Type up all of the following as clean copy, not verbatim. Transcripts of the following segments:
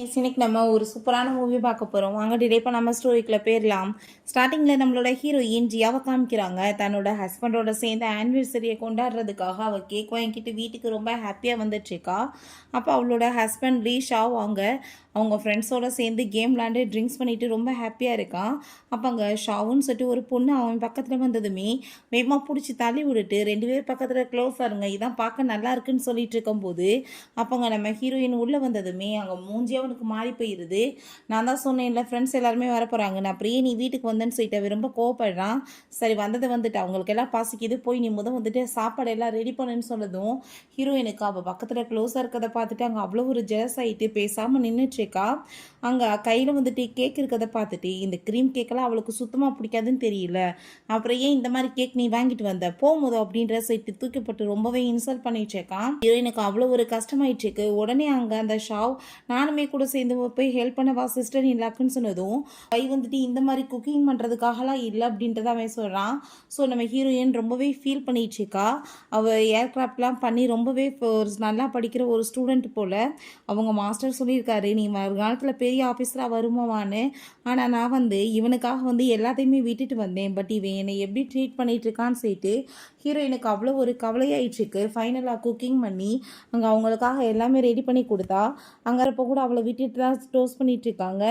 இன்னைக்கு நம்ம ஒரு சூப்பரான மூவி பார்க்க போகிறோம். வாங்க டிலே பண்ணாமல் ஸ்டோரிக்குள்ள போயிடலாம். ஸ்டார்டிங்கில் நம்மளோட ஹீரோயின் ஜியாவை காமிக்கிறாங்க. தன்னோட ஹஸ்பண்டோட சேர்ந்து ஆனிவர்சரியை கொண்டாடுறதுக்காக அவள் கேக் வாங்கிட்டு வீட்டுக்கு ரொம்ப ஹாப்பியாக வந்துட்டுருக்கா. அப்போ அவளோட ஹஸ்பண்ட் ரீஷா அவங்க ஃப்ரெண்ட்ஸோட சேர்ந்து கேம் விளாண்டு ட்ரிங்க்ஸ் பண்ணிட்டு ரொம்ப ஹாப்பியாக இருக்கான். அப்போ அங்கே ஷாவுன்னு சொல்லிட்டு ஒரு பொண்ணு அவன் பக்கத்தில் வந்ததுமே வேகமாக பிடிச்சி தள்ளி விட்டுட்டு 2 பேர் பக்கத்தில் க்ளோஸாக இருங்க, இதான் பார்க்க நல்லா இருக்குன்னு சொல்லிட்டு இருக்கும்போது அப்போங்க நம்ம ஹீரோயின் உள்ளே வந்ததுமே அங்கே மூஞ்சியாக அவனுக்கு மாறி போயிடுது. நான் தான் சொன்னேன்ல ஃப்ரெண்ட்ஸ் எல்லாருமே வர போகிறாங்க, நான் அப்படியே நீ வீட்டுக்கு வந்தேன்னு சொல்லிட்டு ரொம்ப கோவப்படுறான். சரி வந்துட்டு அவங்களுக்கு எல்லாம் பாசிக்குது, போய் நீ வந்துட்டு சாப்பாடு எல்லாம் ரெடி பண்ணுன்னு சொன்னதும் ஹீரோயினுக்கு அவள் பக்கத்தில் க்ளோஸாக இருக்கிறத பார்த்துட்டு அங்கே அவ்வளோ ஒரு ஜெலஸ் ஆகிட்டு பேசாமல் நின்றுட்டுருக்கா. அங்கே கையில் கேக் இருக்கிறத பார்த்துட்டு இந்த க்ரீம் கேக்கெல்லாம் அவளுக்கு சுத்தமாக பிடிக்காதுன்னு தெரியல, அப்புறம் ஏன் இந்த மாதிரி கேக் நீ வாங்கிட்டு வந்த போகும்போதோ அப்படின்ற சைட்டு தூக்கப்பட்டு ரொம்பவே இன்சல்ட் பண்ணிட்டுருக்கான். ஹீரோயினுக்கு அவ்வளோ ஒரு கஷ்டமாயிட்டுருக்கு. உடனே அங்கே அந்த ஷாவ் நானுமே கூட சேர்ந்து போய் ஹெல்ப் பண்ணவா சிஸ்டர் நீ லக்குன்னு சொன்னதும் இந்த மாதிரி குக்கிங் பண்ணுறதுக்காகலாம் இல்லை அப்படின்றத அவன் சொல்கிறான். ஸோ நம்ம ஹீரோயின் ரொம்பவே ஃபீல் பண்ணிட்டுருக்கா. அவள் ஏர்க்ராஃப்ட்லாம் பண்ணி ரொம்பவே ஒரு நல்லா படிக்கிற ஒரு ஸ்டூடெண்ட் போல். அவங்க மாஸ்டர் சொல்லியிருக்காரு நீ காலத்தில் பெரிய ஆஃபீஸராக வருமாவான்னு. ஆனால் நான் இவனுக்காக எல்லாத்தையுமே விட்டுட்டு வந்தேன், பட் இவன் என்னை எப்படி ட்ரீட் பண்ணிட்டு இருக்கான்னு சொல்லிட்டு ஹீரோயினுக்கு அவ்வளோ ஒரு கவலையாயிடுச்சுக்கு. ஃபைனலாக குக்கிங் பண்ணி அங்கே அவங்களுக்காக எல்லாமே ரெடி பண்ணி கொடுத்தா. அங்கே இருப்போ கூட அவளை விட்டுட்டு தான் டோஸ்ட் பண்ணிட்டு இருக்காங்க.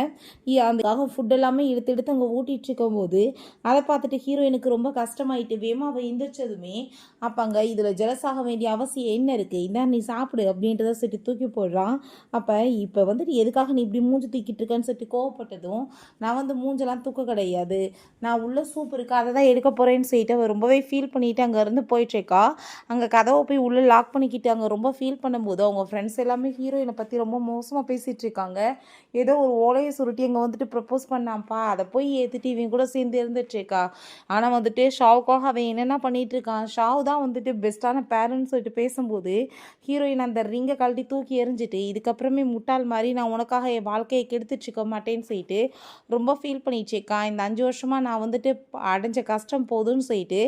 அதுக்காக ஃபுட் எல்லாமே எடுத்து அங்கே ஊட்டிட்டு இருக்கும்போது அதை பார்த்துட்டு ஹீரோயினுக்கு ரொம்ப கஷ்டமாயிட்டு வேமா அவள் எந்திரிச்சதுமே அப்போ அங்கே இதில் ஜெலஸாக வேண்டிய அவசியம் என்ன இருக்குது, இதான் நீ சாப்பிடு அப்படின்றத சொல்லிட்டு தூக்கி போடுறான். அப்போ இப்போ எதுக்காக நீ இப்படி மூஞ்சி தூக்கிட்டு இருக்கேன்னு சொல்லிட்டு கோவப்பட்டதும் நான் மூஞ்செல்லாம் தூக்க கிடையாது, நான் உள்ள சூப் இருக்குது அதை தான் எடுக்க போகிறேன்னு சொல்லிட்டு அவள் ரொம்பவே ஃபீல் பண்ணிட்டு அங்கேருந்து போயிட்டுருக்கா. அங்கே கதவை போய் உள்ளே லாக் பண்ணிக்கிட்டு அங்கே ரொம்ப ஃபீல் பண்ணும்போது அவங்க ஃப்ரெண்ட்ஸ் எல்லாமே ஹீரோயினை பற்றி ரொம்ப மோசமாக பேசிகிட்டு இருக்காங்க. ஏதோ ஒரு ஓலையை சுருட்டி அங்கே ப்ரப்போஸ் பண்ணாம்ப்பா, அதை போய் ஏற்றுட்டு இவன் கூட சேர்ந்து இருந்துட்டுருக்கா. ஆனால் ஷாவுக்காக அவன் என்னென்ன பண்ணிகிட்டு இருக்கான். ஷாவ் தான் பெஸ்ட்டான பேரண்ட்ஸ் சொல்லிட்டு பேசும்போது ஹீரோயின் அந்த ரிங்கை கழட்டி தூக்கி எறிஞ்சிட்டு இதுக்கப்புறமே முட்டாள் மாதிரி நான் உனக்காக என் வாழ்க்கையை கெடுத்துட்டு இருக்க மாட்டேன்னு சொல்லிட்டு ரொம்ப ஃபீல் பண்ணிட்டுருக்கா. இந்த 5 வருஷமாக நான் அடைஞ்ச கஷ்டம் போதுன்னு சொல்லிட்டு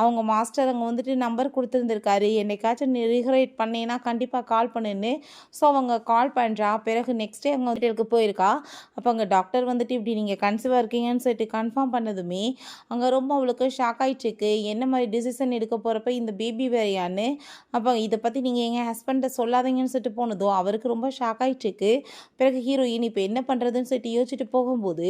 அவங்க மாஸ்டர் அங்கே நம்பர் கொடுத்துருந்துருக்காரு, என்னைக்காச்சும் நீ ரிக்ரெட் பண்ணேன்னா கண்டிப்பாக கால் பண்ணுன்னு. ஸோ அவங்க கால் பண்ணுறா. பிறகு நெக்ஸ்ட் டே அவங்க ஹாஸ்பிட்டலுக்கு போயிருக்கா. அப்போ அங்கே டாக்டர் இப்படி நீங்கள் கன்சீவாக இருக்கீங்கன்னு சொல்லிட்டு கன்ஃபார்ம் பண்ணதுமே அங்கே ரொம்ப அவளுக்கு ஷாக் ஆகிட்டுருக்கு. என்ன மாதிரி டிசிஷன் எடுக்க போகிறப்ப இந்த பேபி வேறையான்னு. அப்போ இதை பற்றி நீங்கள் எங்கள் ஹஸ்பண்டை சொல்லாதீங்கன்னு சொல்லிட்டு போனதும் அவருக்கு ரொம்ப ஷாக் ஆகிட்டுருக்கு. பிறகு ஹீரோயின் இப்போ என்ன பண்ணுறதுன்னு சொல்லிட்டு யோசிச்சுட்டு போகும்போது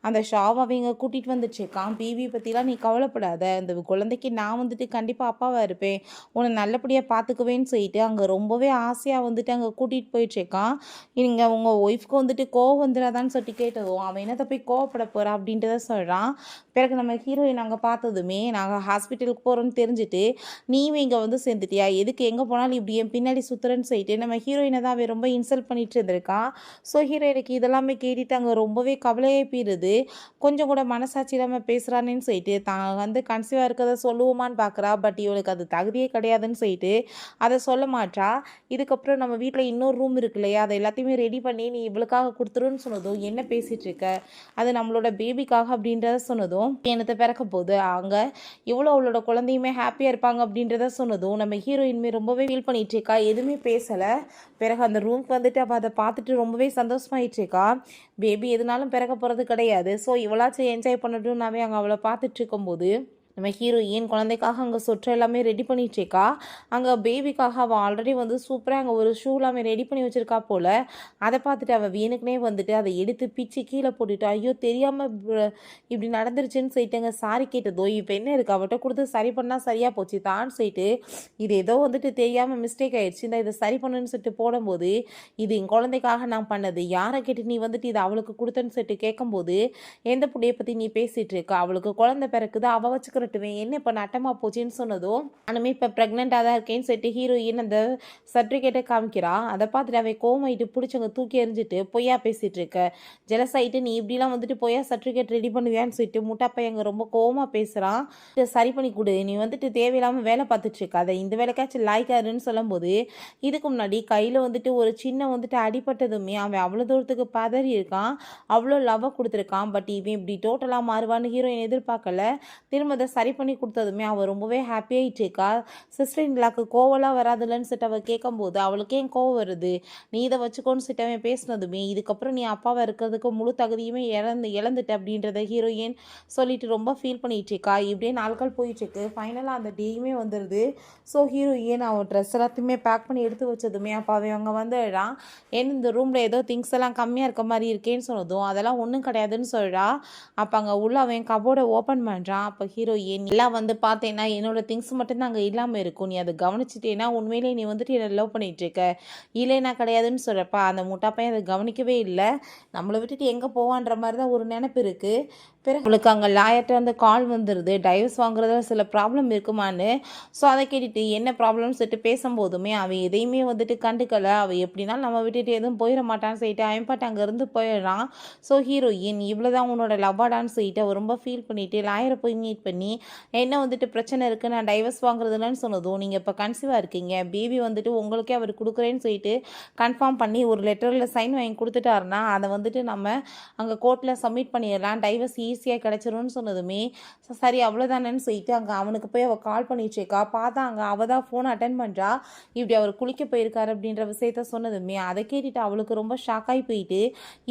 அந்த ஷாவை அவங்க கூட்டிகிட்டு வந்துட்டுருக்கான். பேபி பற்றிலாம் நீ கவலைப்படாத, இந்த குழந்தைக்கு நான் கண்டிப்பாக அப்பாவாக இருப்பேன், உன்னை நல்லபடியாக பார்த்துக்குவேன்னு சொல்லிட்டு அங்கே ரொம்பவே ஆசையாக அங்கே கூட்டிகிட்டு போயிட்டுருக்கான். நீங்கள் உங்கள் ஒய்ஃப்க்கு கோவம் வந்துடாதான்னு சொல்லிட்டு கேட்டதும் அவன் என்னத்தை போய் கோவப்பட போகிறா அப்படின்றத சொல்கிறான். பிறகு நம்ம ஹீரோயின் அங்கே பார்த்ததுமே நாங்கள் ஹாஸ்பிட்டலுக்கு போகிறோன்னு தெரிஞ்சுட்டு நீயும் இங்கே சேர்ந்துட்டியா, எதுக்கு எங்கே போனாலும் இப்படி என் பின்னாடி சுற்றுறன்னு சொல்லிட்டு நம்ம ஹீரோயினை தான் அவன் ரொம்ப இன்சல்ட் பண்ணிட்டு இருந்திருக்கான். ஸோ ஹீரோயினுக்கு இதெல்லாமே கேட்டுட்டு அங்கே ரொம்பவே கவலையே போயிடுது. கொஞ்சம் கூட மனசாட்சி இல்லாமல் பேசுகிறானேன்னு சொல்லிட்டு தான் கன்சீவாக இருக்கிறத சொல்லுவோமான்னு பார்க்குறா. பட் இவளுக்கு அது தகுதியே கிடையாதுன்னு சொல்லிட்டு அதை சொல்ல மாட்டா. இதுக்கப்புறம் நம்ம வீட்டில் இன்னொரு ரூம் இருக்கு இல்லையா, அதை எல்லாத்தையுமே ரெடி பண்ணி நீ இவளுக்காக கொடுத்துருன்னு சொன்னதும் என்ன பேசிகிட்டு இருக்க, அது நம்மளோட பேபிக்காக அப்படின்றத சொன்னதும் என்னத்தை பிறக்க போகுது, அங்கே இவ்வளோ அவளோட குழந்தையுமே ஹாப்பியாக இருப்பாங்க அப்படின்றத சொன்னதும் நம்ம ஹீரோயின்மே ரொம்பவே ஃபீல் பண்ணிட்டு இருக்கா. எதுவுமே பேசலை. பிறகு அந்த ரூம்க்கு அவள் அதை பார்த்துட்டு ரொம்பவே சந்தோஷமாயிட்டு இருக்கா. பேபி எதுனாலும் பிறக்க போகிறது கிடையாது, ஸோ இவளாச்சும் என்ஜாய் பண்ணட்டும்னாவே அங்கே அவளை பார்த்துட்டு இருக்கும்போது நம்ம ஹீரோயின் குழந்தைக்காக அங்கே சொற்ற எல்லாமே ரெடி பண்ணிட்டுருக்கா. அங்கே பேபிக்காக அவள் ஆல்ரெடி சூப்பராக அங்கே ஒரு ஷூ எல்லாமே ரெடி பண்ணி வச்சுருக்கா போல். அதை பார்த்துட்டு அவள் வேணுக்குனே அதை எடுத்து பிச்சு கீழே போட்டுட்டு ஐயோ தெரியாமல் இப்படி நடந்துருச்சுன்னு சொல்லிட்டு சாரி கேட்டதோ இப்போ என்ன இருக்குது அவட்ட கொடுத்து சரி பண்ணால் சரியாக போச்சு தான் சொல்லிட்டு இது ஏதோ தெரியாமல் மிஸ்டேக் ஆகிடுச்சு, இந்த இதை சரி பண்ணுன்னு சொல்லிட்டு போடும்போது இது என் குழந்தைக்காக நான் பண்ணது, யாரை கேட்டு நீ இதை அவளுக்கு கொடுத்தேன்னு சொல்லிட்டு கேட்கும்போது எந்த புள்ளையை பற்றி நீ பேசிகிட்டு இருக்க, அவளுக்கு குழந்தை பிறக்குது அவள் வச்சுக்கிற என்ன இப்போ நட்டமாக போச்சுன்னு சொன்னதும் நானுமே இப்போ ப்ரெக்னெண்ட்டாக தான் இருக்கேன்னு சொல்லிட்டு ஹீரோயின் அந்த சர்டிஃபிகேட்டை காமிக்கிறா. அதை பார்த்துட்டு அவன் கோமாயிட்டு பிடிச்சவங்க தூக்கி எறிஞ்சிட்டு பொய்யா பேசிகிட்டு இருக்க, ஜெலஸ் ஆகிட்டு நீ இப்படிலாம் பொய்யா சர்டிஃபிகேட் ரெடி பண்ணுவியான்னு சொல்லிட்டு முட்டாப்பை அங்கே ரொம்ப கோவமாக பேசுகிறான். சரி பண்ணி கொடு, நீ தேவையில்லாமல் வேலை பார்த்துட்டு இருக்காத, இந்த வேலைக்காச்சும் லாய்க்காருன்னு சொல்லும்போது இதுக்கு முன்னாடி கையில் ஒரு சின்ன அடிப்பட்டதுமே அவன் அவ்வளோ தூரத்துக்கு பதறி இருக்கான், அவ்வளோ லவ் கொடுத்துருக்கான். பட் இவன் இப்படி டோட்டலாக மாறுவான்னு ஹீரோயின் எதிர்பார்க்கல. திரும்ப சரி பண்ணி கொடுத்ததுமே அவள் ரொம்பவே ஹாப்பியாகிட்டு இருக்கா. சிஸ்டர் இன்லாக்கு கோவம்லாம் வராதுல்லன்னு சொல்லிட்டு அவள் கேட்கும்போது அவளுக்கு ஏன் கோவம் வருது, நீ இதை வச்சுக்கோன்னு சொல்லிட்டு அவன் பேசினதுமே இதுக்கப்புறம் நீ அப்பாவை இருக்கிறதுக்கு முழு தகுதியுமே இழந்துட்ட அப்படின்றத ஹீரோயின் சொல்லிட்டு ரொம்ப ஃபீல் பண்ணிட்டு இருக்கா. இப்படியே நாட்கள் போயிட்டு இருக்கு. ஃபைனலாக அந்த டேயுமே வந்துடுது. ஸோ ஹீரோயின் அவன் ட்ரெஸ் எல்லாத்தையுமே பேக் பண்ணி எடுத்து வச்சதுமே அப்போ அவன் அங்கே வந்துடுறான். ஏன்னு இந்த ரூமில் ஏதோ திங்ஸ் எல்லாம் கம்மியாக இருக்க மாதிரி இருக்கேன்னு சொன்னதும் அதெல்லாம் ஒன்றும் கிடையாதுன்னு சொல்கிறா. அப்போ அங்கே உள்ள அவன் கபோர்டை ஓப்பன் பண்ணுறான். அப்போ ஹீரோயின் எல்லாம் வந்து பார்த்தேன்னா என்னோட திங்ஸ் மட்டும் தான் அங்கே இல்லாமல் இருக்கும், நீ அதை கவனிச்சிட்டேன்னா உண்மையிலே நீ வந்துட்டு என்னை லவ் பண்ணிட்டு இருக்க, இல்லைன்னா கிடையாதுன்னு சொல்கிறப்ப அந்த முட்டா பையன் அதை கவனிக்கவே இல்லை. நம்மளை விட்டுட்டு எங்கே போவான்ற மாதிரி தான் ஒரு நினைப்பு இருக்குது. பிறகு அவளுக்கு அங்கே லாயர்கிட்ட வந்து கால் வந்துடுது, டைவர்ஸ் வாங்குறதுல சில ப்ராப்ளம் இருக்குமான்னு. ஸோ அதை கேட்டுட்டு என்ன ப்ராப்ளம்னு சொல்லிட்டு பேசும்போதுமே அவன் எதையுமே வந்துட்டு கண்டுக்கலை. அவள் எப்படின்னா நம்ம விட்டுட்டு எதுவும் போயிட மாட்டான்னு சொல்லிட்டு அவன்பாட்டு அங்கேருந்து போயிடுறான். ஸோ ஹீரோயின் இவ்வளோதான் உன்னோட லவ்வாடான்னு சொல்லிட்டு அவள் ரொம்ப ஃபீல் பண்ணிவிட்டு லாயரை போய் மீட் பண்ணி என்ன வந்துட்டு பிரச்சனை இருக்குது, நான் டைவர்ஸ் வாங்குறதுலன்னு சொன்னதும் நீங்கள் இப்போ கன்சீவாக இருக்கீங்க, பேபி வந்துட்டு உங்களுக்கே அவர் கொடுக்குறேன்னு சொல்லிட்டு கன்ஃபார்ம் பண்ணி ஒரு லெட்டரில் சைன் வாங்கி கொடுத்துட்டாருன்னா அதை வந்துட்டு நம்ம அங்கே கோர்ட்டில் சப்மிட் பண்ணிடலாம், டைவர்ஸ் ஈஸியாக கிடச்சிரும்னு சொன்னதுமே சரி அவ்வளோதானேன்னு சொல்லிட்டு அங்கே அவனுக்கு போய் அவள் கால் பண்ணிட்டுருக்கா. பார்த்தா அங்கே அவள் தான் ஃபோன் அட்டன் பண்ணுறா. இப்படி அவர் குளிக்க போயிருக்காரு அப்படின்ற விஷயத்த சொன்னதுமே அதை கேட்டுட்டு அவளுக்கு ரொம்ப ஷாக்காகி போயிட்டு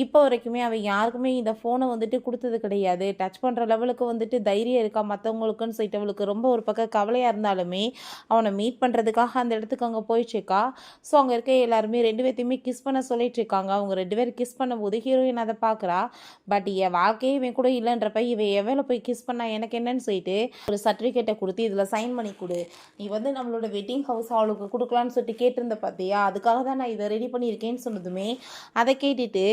இப்போ வரைக்குமே அவள் யாருக்குமே இந்த ஃபோனை வந்துட்டு கொடுத்தது கிடையாது, டச் பண்ணுற லெவலுக்கு வந்துட்டு தைரியம் இருக்கா மற்றவங்களுக்குன்னு சொல்லிட்டு அவளுக்கு ரொம்ப ஒரு பக்கம் கவலையாக இருந்தாலுமே அவனை மீட் பண்ணுறதுக்காக அந்த இடத்துக்கு அங்கே போயிட்டுருக்கா. ஸோ அங்கே இருக்க எல்லாருமே ரெண்டு பேர்த்தையுமே கிஸ் பண்ண சொல்லிட்டு இருக்காங்க. அவங்க ரெண்டு பேரும் கிஸ் பண்ணும்போது ஹீரோயின் அதை பார்க்குறா. பட் என் வாழ்க்கையே இவன் கூட இல்லைன்றப்ப இவன் எவ்வளோ போய் கிஸ் பண்ணா எனக்கு என்னன்னு சொல்லிட்டு ஒரு சர்டிஃபிகேட்டை கொடுத்து இதில் சைன் பண்ணி கொடு, நீ வந்து நம்மளோட வெட்டிங் ஹவுஸ் அவளுக்கு கொடுக்கலான்னு சொல்லிட்டு கேட்டிருந்த பார்த்தியா, அதுக்காக தான் நான் இதை ரெடி பண்ணியிருக்கேன்னு சொன்னதுமே அதை கேட்டுட்டு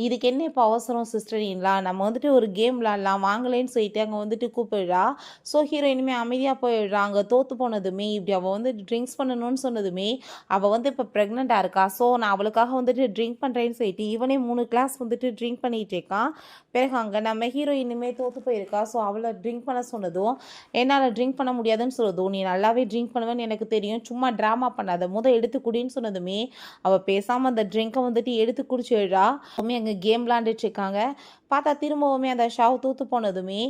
இதுக்கு என்ன இப்போ அவசரம் சிஸ்டரின்லா, நம்ம வந்துட்டு ஒரு கேம் விளாட்லாம் வாங்கலேன்னு சொல்லிட்டு அங்கே வந்துட்டு கூப்பிடுறா. ஸோ ஹீரோயினுமே அமைதியாக போயிடுறா. அங்கே தோற்று போனதுமே இப்படி அவள் வந்து ட்ரிங்க்ஸ் பண்ணணும்னு சொன்னதுமே அவள் வந்து இப்போ ப்ரெக்னெண்ட்டாக இருக்கா. ஸோ நான் அவளுக்காக வந்துட்டு ட்ரிங்க் பண்ணுறேன்னு சொல்லிட்டு இவனே 3 கிளாஸ் வந்துட்டு ட்ரிங்க் பண்ணிகிட்டு இருக்கான். பிறகு அங்கே நம்ம ஹீரோயினுமே தோற்று போயிருக்கா. ஸோ அவளை ட்ரிங்க் பண்ண சொன்னதும் என்னால் ட்ரிங்க் பண்ண முடியாதுன்னு சொன்னதும் நீ நல்லாவே ட்ரிங்க் பண்ணுவேன்னு எனக்கு தெரியும், சும்மா ட்ராமா பண்ணாத, எடுத்து குடின்னு சொன்னதுமே அவள் பேசாமல் அந்த ட்ரிங்கை வந்துட்டு எடுத்து குடிச்சிடுறா. அங்கே கேம் விளாண்டுட்டு இருக்காங்க. பார்த்தா திரும்பவுமே அந்த ஷாவ் தூத்து போனதுமே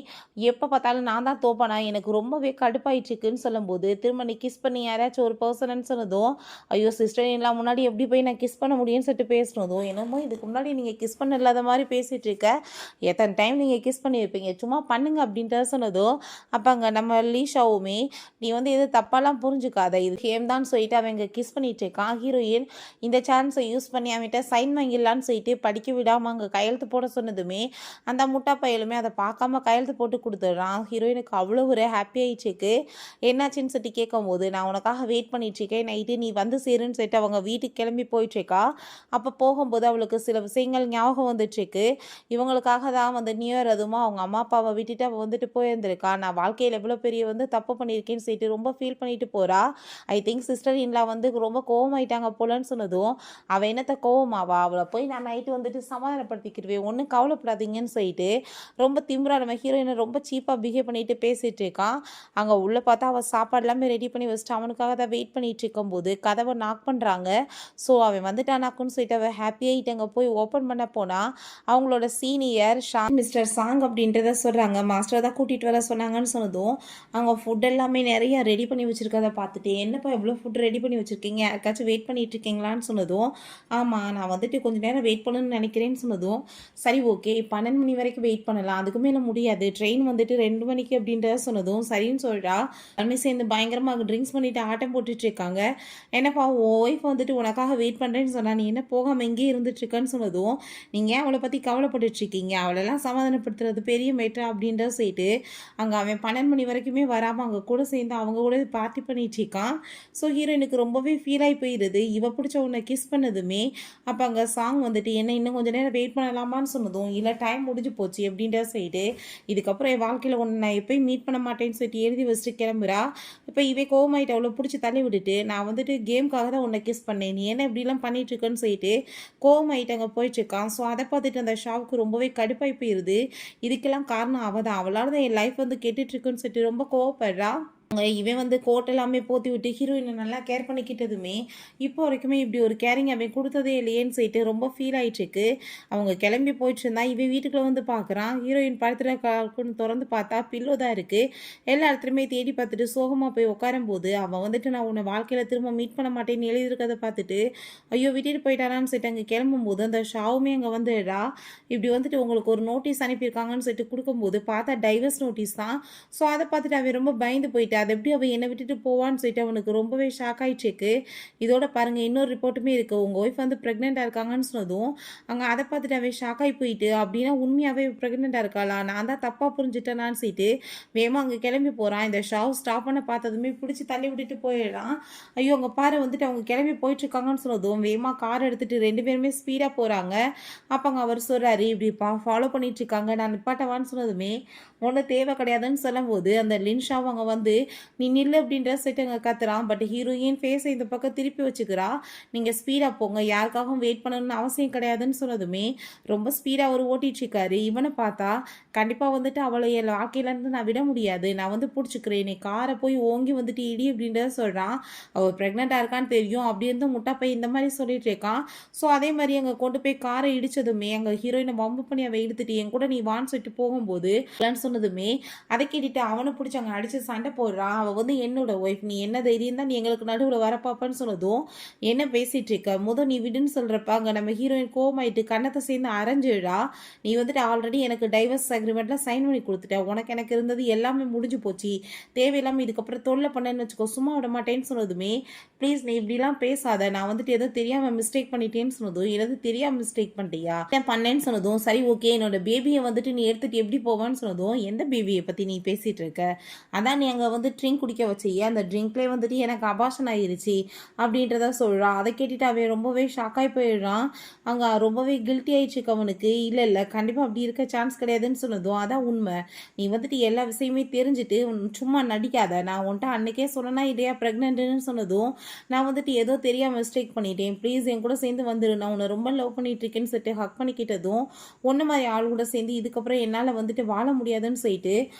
எப்போ பார்த்தாலும் நான் தான் தோப்பனா, எனக்கு ரொம்பவே கடுப்பாயிட்டுருக்குன்னு சொல்லும்போது திரும்ப நீ கிஸ் பண்ணி யாராச்சும் ஒரு பர்சன்னு சொன்னதும் ஐயோ சிஸ்டர் எல்லாம் முன்னாடி எப்படி போய் நான் கிஸ் பண்ண முடியும்னு சொல்லிட்டு பேசினதும் என்னமோ இதுக்கு முன்னாடி நீங்கள் கிஸ் பண்ண இல்லாத மாதிரி பேசிகிட்டு இருக்க, எத்தனை டைம் நீங்கள் கிஸ் பண்ணியிருப்பீங்க, சும்மா பண்ணுங்க அப்படின்ட்டு சொன்னதும் அப்போ அங்கே நம்ம லீஷாவுமே நீ வந்து எது தப்பாலாம் புரிஞ்சுக்காத, இது கேம் தான் சொல்லிட்டு அவங்க கிஸ் பண்ணிட்டு இருக்கான். ஹீரோயின் இந்த சான்ஸை யூஸ் பண்ணி அவன்கிட்ட சைன் வாங்கிடலான்னு சொல்லிட்டு படிக்க விடாமல் அங்கே கையெழுத்து போட சொன்னதுமே அந்த முட்டா பையலுமே அதை பார்க்காம கையெழுத்து போட்டு கொடுத்துட்றான். ஹீரோயினுக்கு அவ்வளோ ஒரு ஹாப்பி ஆயிடுச்சுக்கு. என்னாச்சுன்னு சொல்லிட்டு கேட்கும்போது நான் உனக்காக வெயிட் பண்ணிட்டுருக்கேன், நைட்டு நீ வந்து சேருன்னு சொல்லிட்டு அவங்க வீட்டுக்கு கிளம்பி போயிட்டுருக்கா. அப்போ போகும்போது அவளுக்கு சில விஷயங்கள் ஞாபகம் வந்துட்டுருக்கு. இவங்களுக்காக தான் வந்து நியூ இயர் அதுவும் அவங்க அம்மா அப்பாவை விட்டுட்டு அவள் வந்துட்டு போயிருந்திருக்கா. நான் வாழ்க்கையில் எவ்வளோ பெரிய வந்து தப்பு பண்ணியிருக்கேன்னு சொல்லிட்டு ரொம்ப ஃபீல் பண்ணிட்டு போகிறா. ஐ திங்க் சிஸ்டர் இன்லா வந்து ரொம்ப கோவமாயிட்டாங்க போலன்னு சொன்னதும் அவள் என்னத்தை கோவமாவா, அவளை போய் நான் நைட்டு வந்துட்டு சமாதானப்படுத்திக்கிடுவேன், ஒன்றும் கவலைப்படாதீங்கன்னு சொல்லிட்டு ரொம்ப திமிரா நம்ம ஹீரோயினை ரொம்ப சீப்பாக பிஹேவ் பண்ணிட்டு பேசிகிட்டு இருக்கான். அங்கே உள்ளே பார்த்தா அவள் சாப்பாடு எல்லாமே ரெடி பண்ணி வச்சுட்டு அவனுக்காக தான் வெயிட் பண்ணிட்டு இருக்கும்போது கதவை நாக் பண்ணுறாங்க. ஸோ அவன் வந்துட்டானாக்குன்னு சொல்லிட்டு அவள் ஹாப்பியாகிட்டு அங்கே போய் ஓப்பன் பண்ண போனால் அவங்களோட சீனியர் மிஸ்டர் சாங் அப்படின்றத சொல்கிறாங்க. மாஸ்டர் தான் கூட்டிகிட்டு வர சொன்னாங்கன்னு சொன்னதும் அவங்க ஃபுட் எல்லாமே நிறைய ரெடி பண்ணி வச்சுருக்கதை பார்த்துட்டு என்னப்பா எவ்வளோ ஃபுட் ரெடி பண்ணி வச்சுருக்கீங்க, யாருக்காச்சும் வெயிட் பண்ணிட்டு இருக்கீங்களான்னு சொன்னதும் ஆமாம் நான் வந்துட்டு கொஞ்சம் நேரம் வெயிட் பண்ணணும்னு நினைக்கிறேன்னு சொன்னதும் சரி ஓகே 12 மணி வரைக்கும் வெயிட் பண்ணலாம், அதுக்கு மேலே முடியாது, ட்ரெயின் வந்துட்டு 2 மணிக்கு அப்படின்றத சொன்னதும் சரின்னு சொல்கிறா. எல்லாருமே சேர்ந்து பயங்கரமாக ட்ரிங்க்ஸ் பண்ணிட்டு ஆட்டம் போட்டுட்டு இருக்காங்க. என்னப்பா ஒய்ஃப் வந்துட்டு உனக்காக வெயிட் பண்ணுறேன்னு சொன்னா நீ என்ன போகாமல் எங்கேயே இருந்துட்டுருக்கன்னு சொன்னதும் நீங்கள் அவளை பற்றி கவலைப்பட்டுட்டு இருக்கீங்க, அவளெல்லாம் சமாதானப்படுத்துறது பெரிய மேட்டர் அப்படின்றத சொல்லிட்டு அங்கே அவன் 12 மணி வரைக்குமே வராமல் அங்கே கூட சேர்ந்து அவங்க கூட பார்ட்டி பண்ணிட்டு இருக்கான். ஸோ ஹீரோயினுக்கு ரொம்பவே ஃபீல் ஆகி போயிடுது. இவ பிடிச்ச உன்னை கிஸ் பண்ணதுமே அப்போ அங்கே சாங் வந்துட்டு என்ன இன்னும் கொஞ்சம் நேரம் வெயிட் பண்ணலாமான்னு சொன்னதும் இல்லை டைம் முடிஞ்சு போச்சு அப்படின்ற சொல்லிட்டு இதுக்கப்புறம் என் வாழ்க்கையில் ஒன்று நான் எப்போயும் மீட் பண்ண மாட்டேன்னு சொல்லிட்டு எழுதி வச்சுட்டு கிளம்புறா. இப்போ இவே கோவமாயிட்டு அவ்வளோ பிடிச்சி தள்ளி விட்டுட்டு நான் வந்துட்டு கேமுக்காக தான் உன்னை கிஸ் பண்ணேன், நீ என்ன இப்படிலாம் பண்ணிட்டு இருக்கேன்னு சொல்லிட்டு கோவமாயிட்டு அங்கே போயிட்டுருக்கான். ஸோ அதை பார்த்துட்டு அந்த ஷாவுக்கு ரொம்பவே கடுப்பாகி போயிடுது. இதுக்கெல்லாம் காரணம் அவள் தான், அவளால் தான் என் லைஃப் வந்து கெட்டுட்ருக்குன்னு சொல்லிட்டு ரொம்ப கோவப்படுறா. இவன் வந்து கோட் எல்லாமே போத்தி விட்டு ஹீரோயினை நல்லா கேர் பண்ணிக்கிட்டதுமே இப்போ வரைக்குமே இப்படி ஒரு கேரிங் அவன் கொடுத்ததே இல்லையேன்னு சொல்லிட்டு ரொம்ப ஃபீல் ஆயிட்டுருக்கு. அவங்க கிளம்பி போயிட்டு இருந்தா இவன் வீட்டுக்குள்ள வந்து பார்க்குறான். ஹீரோயின் படுத்துட்டு திறந்து பார்த்தா பில்லோ தான் இருக்கு. எல்லா இடத்துலையுமே தேடி பார்த்துட்டு சோகமாக போய் உட்காரும்போது அவன் வந்துட்டு நான் உன்னை வாழ்க்கையில் திரும்ப மீட் பண்ண மாட்டேன்னு எழுதியிருக்கதை பார்த்துட்டு ஐயோ விட்டுட்டு போயிட்டாரான்னு சொல்லிட்டு அங்கே கிளம்பும்போது அந்த ஷாவுமே அங்கே வந்துடா. இப்படி வந்துட்டு உங்களுக்கு ஒரு நோட்டீஸ் அனுப்பியிருக்காங்கன்னு சொல்லிட்டு கொடுக்கும்போது பார்த்தா டைவர்ஸ் நோட்டீஸ் தான். ஸோ அதை பார்த்துட்டு அவன் ரொம்ப பயந்து போயிட்டு அது எப்படி அவள் என்னை விட்டுட்டு போவான்னு சொல்லிட்டு அவனுக்கு ரொம்பவே ஷாக் ஆயிடுச்சு. இதோட பாருங்க இன்னொரு ரிப்போர்ட்டுமே இருக்குது. உங்கள் ஒய்ஃப் வந்து ப்ரெக்னெண்ட்டாக இருக்காங்கன்னு சொன்னதும் அங்கே அதை பார்த்துட்டு அவன் ஷாக் ஆகி போயிட்டு அப்படின்னா உண்மையாகவே ப்ரெக்னெண்ட்டாக இருக்காளா, நான் தான் தப்பாக புரிஞ்சுட்டேனான்னு சொல்லிட்டு வேகமாக அங்கே கிளம்பி போகிறான். இந்த ஷாவ் ஸ்டாப் பண்ண பார்த்ததுமே பிடிச்சி தள்ளி விட்டுட்டு போயிடுறான். ஐயோ அங்கே பாரு வந்துட்டு அவங்க கிளம்பி போயிட்டுருக்காங்கன்னு சொன்னதும் வேகமாக கார் எடுத்துகிட்டு 2 பேருமே ஸ்பீடாக போகிறாங்க. அப்போ அங்கே அவர் சொல்கிறாரு இப்படி ஃபாலோ பண்ணிட்டு இருக்காங்க, நான் நிப்பாட்டவான்னு சொன்னதுமே ஒன்றும் தேவை கிடையாதுன்னு சொல்லும்போது அந்த லின்ஷாவும் அங்கே வந்து நீ நில்லு அப்படின்ற சொல்லிட்டு அங்கே கத்துறான். பட் ஹீரோயின் ஃபேஸை இந்த பக்கம் திருப்பி வச்சுக்கிறா. நீங்கள் ஸ்பீடாக போங்க, யாருக்காகவும் வெயிட் பண்ணணும்னு அவசியம் கிடையாதுன்னு சொன்னதுமே ரொம்ப ஸ்பீடாக அவர் ஓட்டிகிட்ருக்காரு. இவனை பார்த்தா கண்டிப்பாக வந்துட்டு அவளை என் வாழ்க்கையிலேருந்து நான் விட முடியாது, நான் வந்து பிடிச்சிக்கிறேன், நீ காரை போய் ஓங்கி வந்துட்டு இடி அப்படின்றத சொல்கிறான். அவள் ப்ரெக்னெண்ட்டாக இருக்கான்னு தெரியும் அப்படி இருந்து முட்டாப்பை இந்த மாதிரி சொல்லிட்டு இருக்கான். ஸோ அதே மாதிரி அங்கே கொண்டு போய் காரை இடித்ததுமே அங்கே ஹீரோயினை வம்பு பண்ணி அவள் எடுத்துட்டு என் கூட நீ வான்னு சொல்லிட்டு போகும்போது சொன்னதுமே அதை கேட்டுட்டு அவனை பிடிச்சி அங்கே அடித்து சண்டை போடுறான். அவள் வந்து என்னோட ஒய்ஃப், நீ என்ன தைரியம் தான் நீ எங்களுக்கு நடுவில் வரப்பாப்பான்னு சொன்னதும் என்ன பேசிகிட்டு இருக்க நீ விடுன்னு சொல்கிறப்ப அங்கே நம்ம ஹீரோயின் கோமாயிட்டு கண்ணத்தை சேர்ந்து அரைஞ்சிடா. நீ வந்துட்டு ஆல்ரெடி எனக்கு டைவர்ஸ் அக்ரிமெண்ட்டில் சைன் பண்ணி கொடுத்துட்ட, எனக்கு இருந்தது எல்லாமே முடிஞ்சு போச்சு, தேவையில்லாமல் இதுக்கப்புறம் தொல்லை பண்ணேன்னு வச்சுக்கோ, சும்மா விட மாட்டேன்னு சொன்னதுமே ப்ளீஸ் நீ இப்படிலாம் பேசாத, நான் வந்துட்டு ஏதோ தெரியாமல் மிஸ்டேக் பண்ணிட்டேன்னு சொன்னதும் ஏதாவது தெரியாமல் மிஸ்டேக் பண்ணிட்டியா பண்ணேன்னு சொன்னதும் சரி ஓகே என்னோட பேபியை வந்துட்டு நீ எடுத்துகிட்டு எப்படி போவான்னு சொன்னதும் எந்த பேபியை பற்றி நீ பேசிகிட்டு இருக்க, அதான் நீ அங்கே வந்து ட்ரிங்க் குடிக்க வச்சியே, அந்த ட்ரிங்க்லேயே வந்துட்டு எனக்கு அபாஷன் ஆயிருச்சு அப்படின்றத சொல்கிறான். அதை கேட்டுட்டு அவன் ரொம்பவே ஷாக்காகி போயிடுறான். அங்கே ரொம்பவே கில்ட்டி ஆயிடுச்சு அவனுக்கு. இல்லை கண்டிப்பாக அப்படி இருக்க சான்ஸ் கிடையாதுன்னு சொன்னதும் அதான் உண்மை, நீ வந்துட்டு எல்லா விஷயமே தெரிஞ்சுட்டு சும்மா நடிக்காத, நான் உன்ட்ட அன்னைக்கே சொன்னேன்னா இல்லையா ப்ரெக்னென்ட்னு சொன்னதும் நான் வந்துட்டு ஏதோ தெரியாமல் மிஸ்டேக் பண்ணிட்டேன், ப்ளீஸ் என் கூட சேர்ந்து வந்துடு, நான் உன்னை ரொம்ப லவ் பண்ணிட்டு இருக்கேன்னு சொல்லிட்டு ஹக் பண்ணிக்கிட்டதும் ஒன்று மாதிரி ஆள் கூட சேர்ந்து இதுக்கப்புறம் என்னால் வந்துட்டு வாழ முடியாதுன்னு சொல்லிட்டு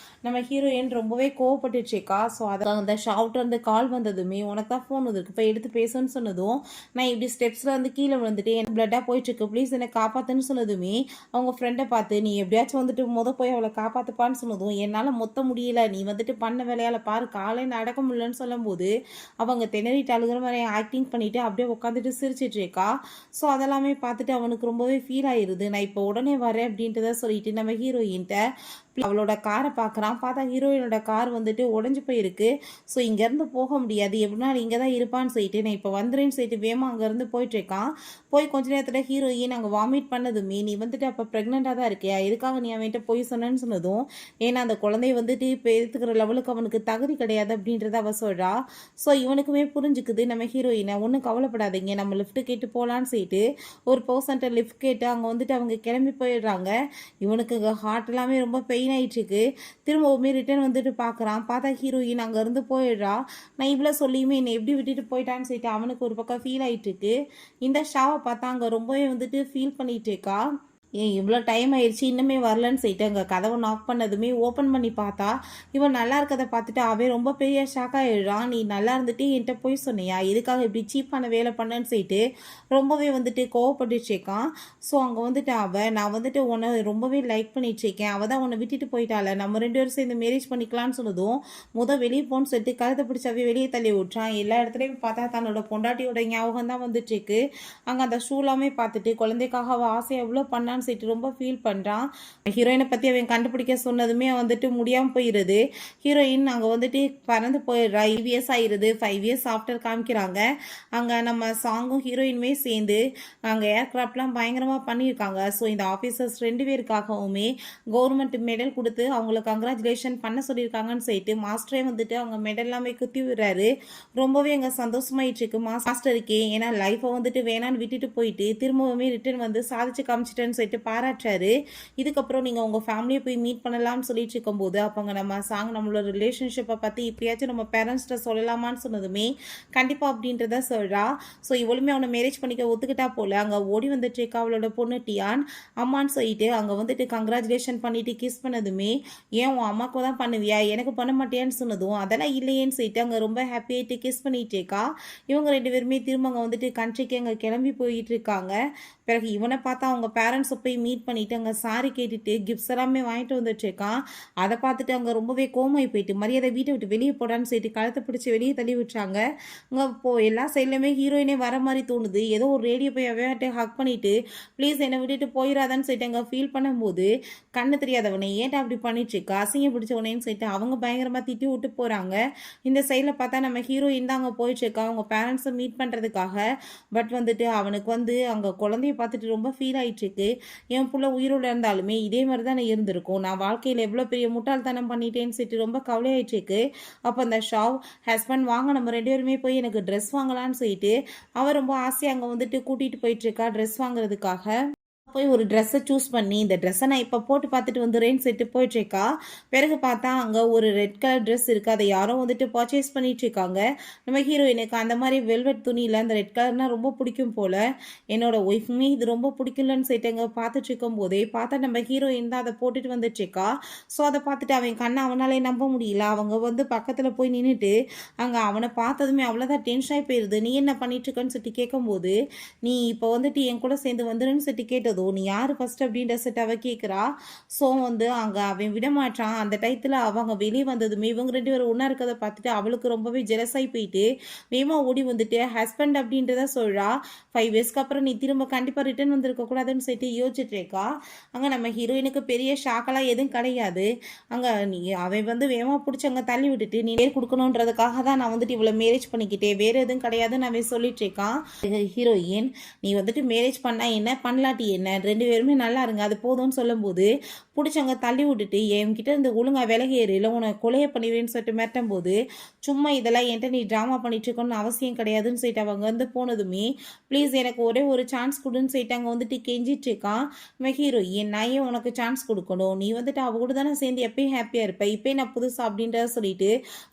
நம்ம ஹீரோயின் ரொம்பவே கோவப்பட்டுச்சேக்கா. ஸோ அதை அந்த ஷவுட் வந்து கால் வந்ததுமே உனக்கு தான் ஃபோன் வந்துருக்கு இப்போ எடுத்து பேசுன்னு சொன்னதும் நான் இப்படி ஸ்டெப்ஸில் வந்து கீழே விழுந்துட்டு எனக்கு பிளட்டாக போயிட்டுருக்கு ப்ளீஸ் என்னை காப்பாற்றுன்னு சொன்னதுமே அவங்க ஃப்ரெண்டை பார்த்து நீ எப்படியாச்சும் வந்துட்டு போய் அவளை காப்பாற்றுப்பான்னு சொன்னதும் என்னால் மொத்த முடியல, நீ வந்துட்டு பண்ண வேலையால் பாரு காலையில் நடக்க முடியலன்னு சொல்லும்போது அவங்க திணறிட்டு அழுகிற மாதிரி ஆக்டிங் பண்ணிட்டு அப்படியே உட்காந்துட்டு சிரிச்சிட்டு இருக்கா. ஸோ அதெல்லாமே பார்த்துட்டு அவனுக்கு ரொம்பவே ஃபீல் ஆயிருது. நான் இப்போ உடனே வரேன் அப்படின்றத சொல்லிட்டு நம்ம ஹீரோயின்ட்ட அவளோட காரை பார்க்குறான். பார்த்தா ஹீரோயினோட கார் வந்துட்டு உடஞ்சி போயிருக்கு. ஸோ இங்கேருந்து போக முடியாது, எப்படின்னா இங்கே தான் இருப்பான்னு சொல்லிட்டு நான் இப்போ வந்துடுன்னு சொல்லிட்டு வேகமாக அங்கேருந்து போயிட்டுருக்கான். போய் கொஞ்ச நேரத்தில் ஹீரோயின் அங்கே வாமிட் பண்ணதுமே நீ வந்துட்டு அப்போ ப்ரெக்னெண்ட்டாக தான் இருக்கியா, எதுக்காக நீ அவன்கிட்ட போய் சொன்னேன்னு சொன்னதும் ஏன்னா அந்த குழந்தைய வந்துட்டு இப்போ எடுத்துக்கிற லெவலுக்கு அவனுக்கு தகுதி கிடையாது அப்படின்றத அவ சொல்கிறா. ஸோ இவனுக்குமே புரிஞ்சுக்குது நம்ம ஹீரோயினை, ஒன்றும் கவலைப்படாதீங்க நம்ம லிஃப்ட்டு கேட்டு போகலான்னு சொல்லிட்டு ஒரு பர்சன்ட்டை லிஃப்ட் கேட்டு அங்கே வந்துட்டு அவங்க கிளம்பி போயிடுறாங்க. இவனுக்கு ஹார்ட் எல்லாமே ரொம்ப பெயின் ஆயிடுச்சுக்கு. திரும்பவுமே ரிட்டர்ன் வந்துட்டு பார்க்குறான். பார்த்தா ஹீரோயின் அங்கேருந்து போயிடுறா. நான் இவ்வளோ சொல்லியுமே என்னை எப்படி விட்டுட்டு போயிட்டான்னு சொல்லிட்டு அவனுக்கு ஒரு பக்கம் ஃபீல் ஆகிட்டு இருக்கு. இந்த ஷாவை பார்த்தா அங்கே ரொம்பவே வந்துட்டு ஃபீல் பண்ணிட்டு இருக்கா. ஏன் இவ்வளோ டைம் ஆயிடுச்சு இன்னுமே வரலன்னு சொல்லிட்டு அங்கே கதவை நாக் பண்ணதுமே ஓப்பன் பண்ணி பார்த்தா இவன் நல்லா இருக்கதை பார்த்துட்டு அவன் ரொம்ப பெரிய ஷாக்காக ஆயிடுறான். நீ நல்லா இருந்துட்டு என்கிட்ட போய் சொன்னியா, எதுக்காக இப்படி சீப்பான வேலை பண்ணேன்னு சொல்லிட்டு ரொம்பவே வந்துட்டு கோவப்பட்டுச்சேக்கான். ஸோ அங்கே வந்துட்டு நான் வந்துட்டு உன்னை ரொம்பவே லைக் பண்ணிட்டுருக்கேன், அவள் தான் உன்னை விட்டுட்டு போயிட்டால, நம்ம 2 பேரும் சேர்ந்து மேரேஜ் பண்ணிக்கலான்னு சொன்னதும் வெளியே போன்னு சொல்லிட்டு கழுத்தை பிடிச்சாவே வெளியே தள்ளி விட்றான். எல்லா இடத்துலையும் பார்த்தா தன்னோட பொண்டாட்டியோட ஞாபகம் தான் வந்துட்டுருக்கு. அங்கே அந்த ஷூலாமே பார்த்துட்டு குழந்தைக்காக அவள் ஆசை எவ்வளோ பண்ணான்னு சொல்லிட்டு ரொம்ப ஃபீல் பண்ணுறான். ஹீரோயினை பற்றி அவன் கண்டுபிடிக்க சொன்னதுமே வந்துட்டு முடியாமல் போயிடுது. ஹீரோயின் அங்கே வந்துட்டு பறந்து போயிடுறா. 5 இயர்ஸ் ஆயிடுது. 5 இயர்ஸ் ஆஃப்டர் காமிக்கிறாங்க. அங்கே நம்ம சாங்கும் ஹீரோயினுமே சேர்ந்து அங்கே ஏர்க்ராஃப்ட்லாம் பயங்கரமாக பண்ணியிருக்காங்க. ஸோ இந்த ஆஃபீஸர்ஸ் 2 பேருக்காகவுமே கவர்மெண்ட் மெடல் கொடுத்து அவங்கள கங்க்ராச்சுலேஷன் பண்ண சொல்லியிருக்காங்கன்னு சொல்லிட்டு மாஸ்டரே வந்துட்டு அவங்க மெடல் எல்லாமே குத்தி விடுறாரு. ரொம்பவே அங்கே சந்தோஷமாயிட்டு இருக்கு மாஸ்டருக்கே. ஏன்னா லைஃப்பை வந்துட்டு வேணான்னு விட்டுட்டு போயிட்டு திரும்பவுமே ரிட்டர்ன் வந்து சாதிச்சு காமிச்சிட்டேன்னு சொல்லிட்டு பாராட்டுறாரு. இதுக்கப்புறம் நீங்கள் உங்கள் ஃபேமிலியை போய் மீட் பண்ணலாம்னு சொல்லிட்டு இருக்கும்போது அப்போங்க நம்ம சாங் நம்மளோட ரிலேஷன்ஷிப்பை பற்றி இப்படியாச்சும் நம்ம பேரண்ட்ஸ்கிட்ட சொல்லலாமான்னு சொன்னதுமே கண்டிப்பாக அப்படின்றத சொல்கிறா. ஸோ இவளுமே அவனை மேரேஜ் பண்ணிக்க ஒத்துக்கிட்டா போல் அங்கே ஓடி வந்துட்டு இருக்கா அவளோட பொண்ணு டியான். அம்மான்னு சொல்லிட்டு அங்கே வந்துட்டு கங்க்ராச்சுலேஷன் பண்ணிட்டு கிஸ் பண்ணதுமே, ஏன் உன் அம்மாவுக்கு தான் பண்ணுவியா எனக்கு பண்ண மாட்டியான்னு சொன்னதும் அதெல்லாம் இல்லையேன்னு சொல்லிட்டு அங்கே ரொம்ப ஹாப்பியாகிட்டு கிஸ் பண்ணிட்டு இருக்கா. இவங்க 2 பேருமே திரும்ப அங்கே வந்துட்டு கண்ட்ரிக்கு அங்கே கிளம்பி போயிட்டு இருக்காங்க. பிறகு இவனை பார்த்தா அவங்க பேரண்ட்ஸை போய் மீட் பண்ணிட்டு அங்கே சாரி கேட்டுட்டு கிஃப்ட்ஸ் எல்லாமே வாங்கிட்டு வந்துட்டுருக்கான். அதை பார்த்துட்டு அங்கே ரொம்பவே கோமாய் போயிட்டு மரியாதை வீட்டை விட்டு வெளியே போடான்னு சொல்லிட்டு கழுத்தை பிடிச்சி வெளியே தள்ளி விட்டுறாங்க. அங்கே எல்லா சைட்லையுமே ஹீரோயினே வர மாதிரி தோணுது. ஏதோ ஒரு ரேடியோ போய் அவையாட்டு ஹக் பண்ணிட்டு ப்ளீஸ் என்னை விட்டுட்டு போயிடாதான்னு சொல்லிட்டு அங்கே ஃபீல் பண்ணும்போது கண்ணு தெரியாதவனை ஏன்டா அப்படி பண்ணிட்டுருக்கா அசிங்க பிடிச்சவனேன்னு சொல்லிட்டு அவங்க பயங்கரமாக திட்டி விட்டு போகிறாங்க. இந்த சைடில் பார்த்தா நம்ம ஹீரோயின் தான் அங்கே போயிட்டுருக்கா அவங்க பேரண்ட்ஸை மீட் பண்ணுறதுக்காக. பட் வந்துட்டு அவனுக்கு வந்து அங்கே குழந்தைய பார்த்துட்டு ரொம்ப ஃபீல் ஆகிட்டுருக்கு. என் புள்ள உயிரோடு இருந்தாலுமே இதே மாதிரி தான் இருந்திருக்கும், நான் வாழ்க்கையில் எவ்வளோ பெரிய முட்டாள்தனம் பண்ணிட்டேன்னு சொல்லிட்டு ரொம்ப கவலையாயிட்டுருக்கு. அப்போ அந்த ஷாவ் ஹஸ்பண்ட் வாங்க நம்ம 2 பேருமே போய் எனக்கு ட்ரெஸ் வாங்கலான்னு சொல்லிட்டு அவள் ரொம்ப ஆசையாக அங்கே வந்துட்டு கூட்டிகிட்டு போயிட்டுருக்கா ட்ரெஸ் வாங்குறதுக்காக. போய் ஒரு ட்ரெஸ்ஸை சூஸ் பண்ணி இந்த ட்ரெஸ்ஸை நான் இப்போ போட்டு பார்த்துட்டு வந்துடுறேன்னு சொல்லிட்டு போயிட்டுருக்கா. பிறகு பார்த்தா அங்கே ஒரு ரெட் கலர் ட்ரெஸ் இருக்குது, அதை யாரோ வந்துட்டு பர்ச்சேஸ் பண்ணிகிட்ருக்காங்க. நம்ம ஹீரோயினுக்கு அந்த மாதிரி வெல்வெட் துணியில் அந்த ரெட் கலர்னால் ரொம்ப பிடிக்கும் போல். என்னோட ஒய்ஃபுமே இது ரொம்ப பிடிக்கலன்னு சொல்லிட்டு அங்கே பார்த்துட்டு இருக்கும் போதே பார்த்தா நம்ம ஹீரோயின் தான் அதை போட்டுட்டு வந்துட்டுருக்கா. ஸோ அதை பார்த்துட்டு அவன் கண்ணை அவனாலே நம்ப முடியல. அவங்க வந்து பக்கத்தில் போய் நின்றுட்டு அங்கே அவனை பார்த்ததுமே அவ்வளோதான் டென்ஷன் ஆகி போயிடுது. நீ என்ன பண்ணிட்டுருக்கன்னு சொல்லிட்டு கேட்கும்போது நீ இப்போ வந்துட்டு என் கூட சேர்ந்து வந்துடுன்னு சொல்லிட்டு கேட்டது நீ யார் ஃபர்ஸ்ட் அப்படின்ற செட் அவ கேட்குறா. ஸோ வந்து அங்கே அவன் விடமாட்டான். அந்த டயத்தில் அவங்க வெளியே வந்ததுமே இவங்க 2 பேரும் ஒன்றா இருக்கிறத பார்த்துட்டு அவளுக்கு ரொம்பவே ஜெலஸாகி போயிட்டு வேகமாக ஓடி வந்துட்டு ஹஸ்பண்ட் அப்படின்றத சொல்கிறா. 5 இயர்ஸ்க்கு அப்புறம் நீ திரும்ப கண்டிப்பாக ரிட்டர்ன் வந்திருக்கக்கூடாதுன்னு சொல்லிட்டு யோசிச்சுட்டு இருக்கா. அங்கே நம்ம ஹீரோயினுக்கு பெரிய ஷாக்கெல்லாம் எதுவும் கிடையாது. அங்கே நீ அவன் வந்து வேகமாக பிடிச்சி அங்கே தள்ளி விட்டுட்டு நீ நேர் கொடுக்கணுன்றதுக்காக தான் நான் வந்துட்டு இவ்வளோ மேரேஜ் பண்ணிக்கிட்டேன், வேறு எதுவும் கிடையாதுன்னு அவன் சொல்லிட்டு இருக்கான். ஹீரோயின் நீ வந்துட்டு மேரேஜ் பண்ணால் என்ன பண்ணலாட்டி என்ன 2 பேருமே நல்லா இருங்க அது போதும்னு சொல்லும்போது பிடிச்சவங்க தள்ளி விட்டுட்டு என்கிட்ட இந்த ஒழுங்கா விலகேறு இல்லை உன்னை கொலையை பண்ணிடுவேன்னு சொல்லிட்டு மிரட்டும் போது சும்மா இதெல்லாம் என்கிட்ட நீ ட்ராமா பண்ணிட்டு இருக்கணும்னு அவசியம் கிடையாதுன்னு சொல்லிட்டு அவங்க வந்து போனதுமே ப்ளீஸ் எனக்கு ஒரே ஒரு சான்ஸ் கொடுன்னு சொல்லிட்டு அங்கே வந்துட்டு கெஞ்சிட்டு இருக்கான். ஹீரோயின் நான் ஏன் உனக்கு சான்ஸ் கொடுக்கணும், நீ வந்துட்டு அவ கூட தானே சேர்ந்து எப்பயும் ஹாப்பியாக இருப்பேன், இப்போ நான் புதுசா அப்படின்றத சொல்லிட்டு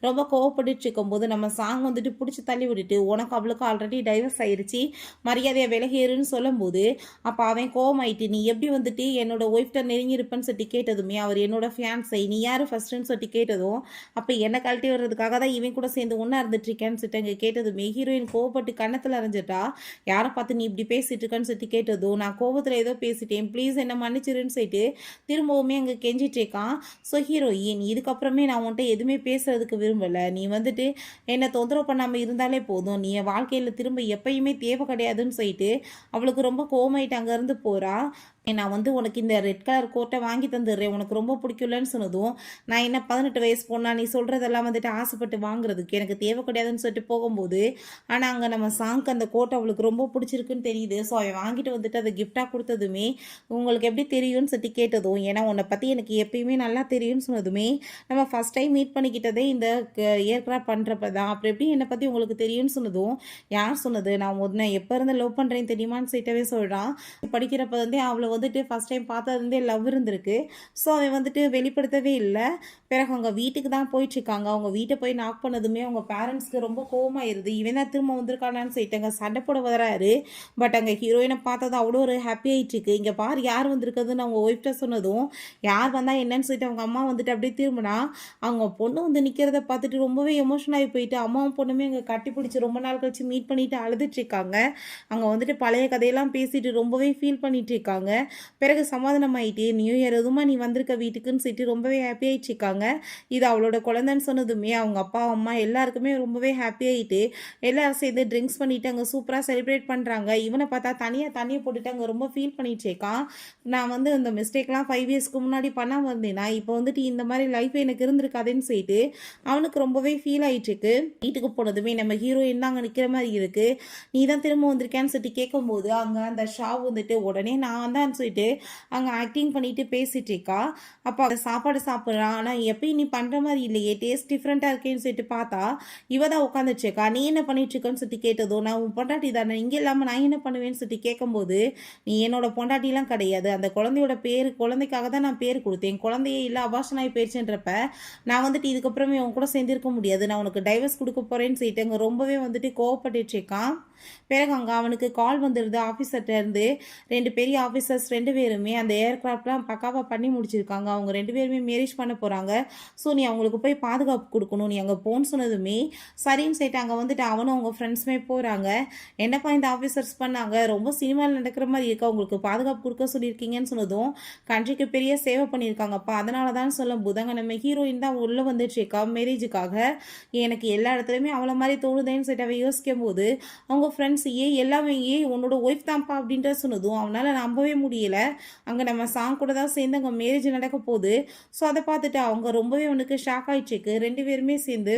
ரொம்ப கோவப்பட்டு இருக்கும்போது நம்ம சாங் வந்துட்டு பிடிச்சி தள்ளி விட்டுட்டு உனக்கு அவளுக்கு ஆல்ரெடி டைவர்ஸ் ஆயிடுச்சு மரியாதையை விலகேறுன்னு சொல்லும்போது அப்போ அவன் கோவமாயிட்டு நீ எப்படி வந்துட்டு என்னோட ஒய்ஃப்ட நெருங்கி இருப்பேன்னு சொல்லி கேட்டதுமே அவர் என்னோட ஃபியான்ஸை நீ யார் ஃபர்ஸ்ட்னு சொல்லி கேட்டதும் அப்போ என்ன கழட்டி வர்றதுக்காக தான் இவன் கூட சேர்ந்து ஒன்றா இருந்துட்டு இருக்கேன்னு சொல்லிட்டு அங்கே கேட்டதுமே ஹீரோயின் கோவப்பட்டு கண்ணத்தில் அரைஞ்சிட்டா. யாரை பார்த்து நீ இப்படி பேசிட்டு இருக்கன்னு சொல்லி கேட்டதும் நான் கோவத்தில் ஏதோ பேசிட்டேன் ப்ளீஸ் என்ன மன்னிச்சிருன்னு சொல்லிட்டு திரும்பவுமே அங்கே கெஞ்சிட்டு இருக்கான். ஸோ ஹீரோயின் இதுக்கப்புறமே நான் உன்கிட்ட எதுவுமே பேசுறதுக்கு விரும்பலை, நீ வந்துட்டு என்னை தொந்தரவு பண்ணாமல் இருந்தாலே போதும், நீ என் வாழ்க்கையில் திரும்ப எப்பயுமே தேவை கிடையாதுன்னு சொல்லிட்டு அவளுக்கு ரொம்ப கோவமாயிட்டு அங்கேருந்து போகிறா. நான் வந்து உனக்கு இந்த ரெட் கலர் கோட்டை வாங்கி தந்துடுறேன் உனக்கு ரொம்ப பிடிக்கலன்னு சொன்னதும் நான் என்ன 18 வயசு பொண்ணா நீ சொல்கிறதெல்லாம் வந்துட்டு ஆசைப்பட்டு வாங்குறதுக்கு எனக்கு தேவை கிடையாதுன்னு சொல்லிட்டு போகும்போது ஆனால் அங்கே நம்ம சாங்க்கு அந்த கோட்டை அவளுக்கு ரொம்ப பிடிச்சிருக்குன்னு தெரியுது. ஸோ அவன் வாங்கிட்டு வந்துட்டு அதை கிஃப்டாக கொடுத்ததுமே உங்களுக்கு எப்படி தெரியும்னு சொல்லி கேட்டதும் ஏன்னா உன்னை பற்றி எனக்கு எப்பயுமே நல்லா தெரியும்னு சொன்னதுமே நம்ம ஃபஸ்ட் டைம் மீட் பண்ணிக்கிட்டதே இந்த ஏர்க்ராஃப்ட் பண்ணுறப்ப தான் அப்புறம் எப்படி என்னை பற்றி உங்களுக்கு தெரியும்னு சொன்னதும் யார் சொன்னது நான் உன்னை எப்போ இருந்து லவ் பண்ணுறேன்னு தெரியுமான்னு சொல்லிட்டவே சொல்கிறான். படிக்கிறப்ப வந்து அவளை வந்துட்டு ஃபஸ்ட் டைம் பார்த்ததுலேருந்தே லவ் இருந்திருக்கு. ஸோ அவன் வந்துட்டு வெளிப்படுத்தவே இல்லை. பிறகு அவங்க வீட்டுக்கு தான் போயிட்டுருக்காங்க. அவங்க வீட்டை போய் நாக் பண்ணதுமே அவங்க பேரண்ட்ஸ்க்கு ரொம்ப கோவமாயிருது. இவன் தான் திரும்ப வந்திருக்கானான்னு சொல்லிட்டு அங்கே சண்டை போட வராரு. பட் அங்கே ஹீரோயினை பார்த்தது அவ்வளோ ஒரு ஹாப்பி ஆகிட்டுருக்கு. இங்கே பார் யார் வந்திருக்குதுன்னு அவங்க ஒய்ஃப்ட்ட சொன்னதும் யார் வந்தால் என்னன்னு சொல்லிட்டு அவங்க அம்மா வந்துட்டு அப்படியே திரும்பினா அவங்க பொண்ணு வந்து நிற்கிறத பார்த்துட்டு ரொம்பவே எமோஷன் ஆகி போயிட்டு அம்மாவும் பொண்ணுமே அங்கே கட்டி பிடிச்சி ரொம்ப நாள் கழிச்சு மீட் பண்ணிட்டு அழுதுட்டு இருக்காங்க. அங்கே வந்துட்டு பழைய கதையெல்லாம் பேசிட்டு ரொம்பவே ஃபீல் பண்ணிட்டு இருக்காங்க. பிறகு சமாதானம் ஆகிட்டு நியூ இயர் எதுவுமா நீ வந்திருக்க வீட்டுக்குன்னு சொல்லிட்டு ரொம்பவே ஹாப்பி ஆகிட்டு இருக்காங்க. இது அவளோட குழந்தைன்னு சொன்னதுமே அவங்க அப்பா அம்மா எல்லாருக்குமே ரொம்பவே ஹாப்பி ஆகிட்டு எல்லாரும் சேர்ந்து ட்ரிங்க்ஸ் பண்ணிட்டு அங்கே சூப்பராக செலிப்ரேட் பண்ணுறாங்க. இவனை பார்த்தா தனியை போட்டுட்டு அங்கே ரொம்ப ஃபீல் பண்ணிட்டு இருக்கான். நான் வந்து இந்த மிஸ்டேக்லாம் 5 இயர்ஸ்க்கு முன்னாடி பண்ணாமல் இருந்தேன்னா இப்போ வந்துட்டு இந்த மாதிரி லைஃப் எனக்கு இருந்திருக்காதுன்னு சொல்லிட்டு அவனுக்கு ரொம்பவே ஃபீல் ஆகிட்டு இருக்கு. வீட்டுக்கு போனதுமே நம்ம ஹீரோயின் தான் அங்கே நிற்கிற மாதிரி இருக்கு. நீ தான் திரும்ப வந்திருக்கேன்னு சொல்லிட்டு கேட்கும்போது அங்கே அந்த ஷா வந்துட்டு உடனே நான் தான் சொல்லிட்டு அங்கே ஆக்டிங் பண்ணிட்டு பேசிட்டு இருக்கா. அப்போ அந்த சாப்பாடு சாப்பிட்றான். ஆனால் எப்பயும் நீ பண்ணுற மாதிரி இல்லையே, டேஸ்ட் டிஃப்ரெண்ட்டாக இருக்கேன்னு சொல்லிட்டு பார்த்தா இவ தான் உட்காந்துருச்சேக்கா. நீ என்ன பண்ணிட்டு இருக்கன்னு சொல்லிட்டு கேட்டதோ, நான் உன் பொண்டாட்டி தானே, இங்கே இல்லாமல் நான் என்ன பண்ணுவேன்னு சொல்லிட்டு கேட்கும்போது, நீ என்னோட பொண்டாட்டிலாம் கிடையாது, அந்த குழந்தையோட பேர் குழந்தைக்காக தான் நான் பேர் கொடுத்தேன், குழந்தையே இல்லை அபார்ஷன் ஆகி போயிடுச்சுன்றப்ப நான் வந்துட்டு இதுக்கப்புறமே உன் கூட சேர்ந்திருக்க முடியாது, நான் உனக்கு டைவர்ஸ் கொடுக்க போகிறேன்னு சொல்லிட்டு அங்கே ரொம்பவே வந்துட்டு கோவப்பட்டுச்சேக்கான். பிறகு அங்கே அவனுக்கு கால் வந்துடுது ஆஃபீஸர்கிட்ட இருந்து. 2 பெரிய ஆஃபீஸர்ஸ் 2 பேருமே அந்த ஏர்க்ராஃப்ட்லாம் பக்காவாக பண்ணி முடிச்சிருக்காங்க. அவங்க 2 பேருமே மேரேஜ் பண்ண போகிறாங்க. ஸோ நீ அவங்களுக்கு போய் பாதுகாப்பு கொடுக்கணும், நீ அங்கே போன்னு சொன்னதுமே சரின்னு சொல்லிட்டு அங்கே வந்துட்டு அவனும் அவங்க ஃப்ரெண்ட்ஸுமே போகிறாங்க. என்னப்பா இந்த ஆஃபீஸர்ஸ் பண்ணாங்க, ரொம்ப சினிமாவில் நடக்கிற மாதிரி இருக்கா, உங்களுக்கு பாதுகாப்பு கொடுக்க சொல்லியிருக்கீங்கன்னு சொன்னதும் கண்ட்ரிக்கு பெரிய சேவை பண்ணியிருக்காங்கப்பா, அதனால தான் சொல்லும் போது அங்கே நம்ம ஹீரோயின் தான் உள்ளே வந்துட்டுருக்கா மேரேஜுக்காக. எனக்கு எல்லா இடத்துலையுமே அவளை மாதிரி தோணுதேன்னு சொல்லிட்டு அவள் யோசிக்கும் போது அவங்க ஃப்ரெண்ட்ஸ் எல்லாமே உன்னோட ஒய்ஃப் தான்ப்பா அப்படின்ற சொன்னதும் அவனால் நம்பவே முடியல. அங்கே நம்ம சாங் கூட தான் சேர்ந்து அங்கே மேரேஜ் நடக்க போகுது. ஸோ அதை பார்த்துட்டு அவங்க ரொம்பவே அவனுக்கு ஷாக் ஆயிடுச்சுக்கு. 2 பேருமே சேர்ந்து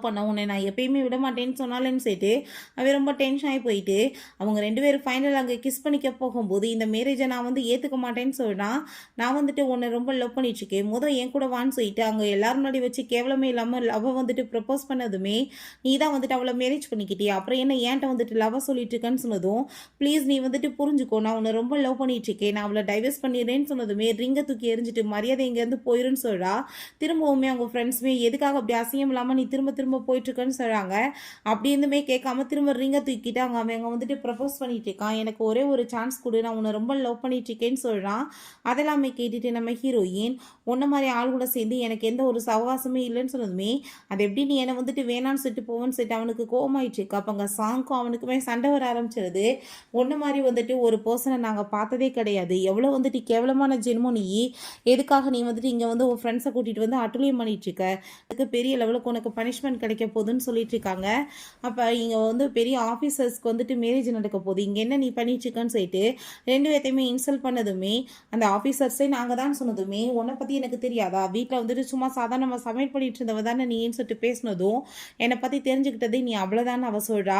பண்ண உன்னை நான் எப்பயுமே விட மாட்டேன்னு சொன்னாலேன்னு சொல்லிட்டு அவன் ரொம்ப டென்ஷன் ஆகி போயிட்டு அவங்க 2 பேரும் ஃபைனல் அங்கே கிஸ் பண்ணிக்க போகும்போது இந்த மேரேஜை நான் வந்து ஏற்றுக்க மாட்டேன்னு சொல்லிட்டான். நான் வந்துட்டு உன்னை ரொம்ப லவ் பண்ணிட்டுருக்கேன், என் கூட வான்னு சொல்லிட்டு அங்கே எல்லாரும் முன்னாடி வச்சு கேவலமே இல்லாமல் லவ்வை வந்துட்டு ப்ரப்போஸ் பண்ணதுமே நீ தான் வந்துட்டு அவளை மேரேஜ் பண்ணிக்கிட்டியா, அப்புறம் என்ன ஏன்ட்ட வந்துட்டு லவ்வை சொல்லிட்டு இருக்கேன்னு சொன்னதும் ப்ளீஸ் நீ வந்துட்டு புரிஞ்சுக்கோ, நான் உன்னை ரொம்ப லவ் பண்ணிட்டுருக்கேன், நான் அவளை டைவர்ஸ் பண்ணிடுறேன்னு சொன்னதுமே ரிங்கை தூக்கி எரிஞ்சிட்டு மரியாதை இங்கேருந்து போயிருன்னு சொல்கிறா. திரும்பவுமே அவங்க ஃப்ரெண்ட்ஸுமே எதுக்காக அப்படி அசிங்கம் இல்லாமல் நீ திரும்ப திரும்ப போயிட்டுருக்குன்னு சொல்கிறாங்க. அப்படி இருந்துமே கேட்காம திரும்ப ரிங்கை தூக்கிட்டு அவங்க வந்துட்டு ப்ரப்போஸ் பண்ணிட்டு இருக்கான். எனக்கு ஒரே ஒரு சான்ஸ் கொடு, நான் உன்னை ரொம்ப லவ் பண்ணிட்டு இருக்கேன்னு சொல்கிறான். அதெல்லாமே கேட்டுட்டு நம்ம ஹீரோயின் ஒன்றை மாதிரி ஆள் கூட சேர்ந்து எனக்கு எந்த ஒரு சவகாசமே இல்லைன்னு சொன்னதுமே அது எப்படி நீ என்னை வந்துட்டு வேணான்னு சொல்லிட்டு போவேன்னு சொல்லிட்டு அவனுக்கு கோவமாயிட்டு இருக்கா. அப்போ அங்கே சாங்க்கும் அவனுக்குமே சண்டை வர ஆரம்பிச்சிருது. ஒன்று மாதிரி வந்துட்டு ஒரு பர்சனை நாங்கள் பார்த்ததே கிடையாது, எவ்வளோ வந்துட்டு கேவலமான ஜென்மம் நீ, எதுக்காக நீ வந்துட்டு இங்கே வந்து உன் ஃப்ரெண்ட்ஸை கூட்டிகிட்டு வந்து அட்டுலியம் பண்ணிட்டு இருக்க, அதுக்கு பெரிய லெவலுக்கு உனக்கு பனிஷ்மெண்ட் கிடைக்க போகுதுன்னு சொல்லிட்டு இருக்காங்க. அப்போ இங்கே வந்து பெரிய ஆஃபீஸர்ஸ்க்கு வந்துட்டு மேரேஜ் நடக்க போகுது, இங்கே என்ன நீ பண்ணிட்டு இருக்கன்னு சொல்லிட்டு 2 பேர்த்தையுமே இன்சல்ட் பண்ணதுமே அந்த ஆஃபீஸர்ஸே நாங்கள் தான் சொன்னதுமே உன்னை பற்றி எனக்கு தெரியாதா, வீட்டில் வந்துட்டு சும்மா சாதாரணமாக சமையல் பண்ணிட்டு இருந்தவ தானே நீன்னு சொல்லிட்டு பேசினதும் என்னை பற்றி தெரிஞ்சுக்கிட்டதே நீ அவ்வளோதான் அவ சொல்கிறா.